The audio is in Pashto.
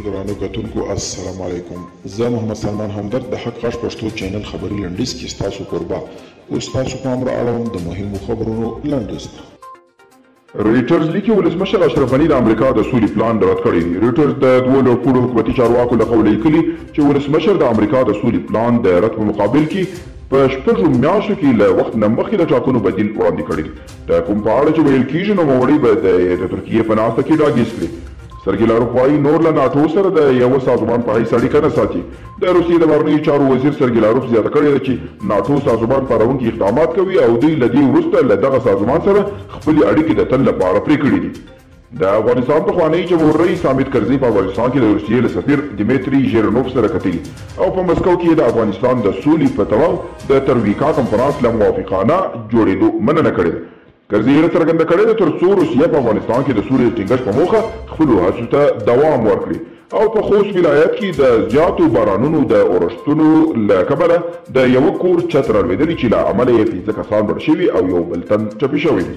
ګرانو کتونکو السلام علیکم. زه محمد سلمان همدرد د حق غږ پښتو چینل خبري لنډیز کې ستاسو قربا اوس تاسو پام را اړوم د مهمو خبرونو لنډیز ته. رویټرز لیکي ولسمشر اشرف غني د امریکا د سولې پلان رد کړی دی. رویټرز د دوو لوړپوړو حکومتي چارواکو له قوله لیکلي چې ولسمشر د امریکا د سولې پلان د رد په مقابل کې په شپږو میاشتو کې له وخت نه مخکې د ټاکنو بدیل وړاندې کړی دی. د کوم په اړه چې ویل کېږي نوموړی به د ترکیې په ناسته کې ډاګیز کړي. سرګي لاروف وایي نور له ناټو سره د یوه سازمان په حیث اړیکه نه ساتي. د روسیې د بهرنیو چارو وزیر سرګي لاروف زیاته کړې ده چې ناټو سازمان پارونکي اقدامات کوي او دوی له دې وروسته له دغه سازمان سره خپلې اړیکې د تل لپاره پرې کړي دي. د افغانستان پخوانی جمهور رئیس حامد کرزي په افغانستان کې د روسیې له سفیر دیمیتري ژیرنوف سره کتلي او په مسکو کې د افغانستان د سولې په تړاو د ترویکا کنفرانس له موافقانه جوړېدو مننه کړې ده. کرزي یې څرګنده کړې ده تر څو روسیه په افغانستان کې د سولې د ټینګښت په موخه خپلو هڅو ته دوام ورکړي او په خوست ولایت کې د زیاتو بارانونو د اورښتونو له کبله د یوه کور چت رالوېدلي چې له امله یې 15 کسان مړه شوي او یو بل تن ټپي شوی دی.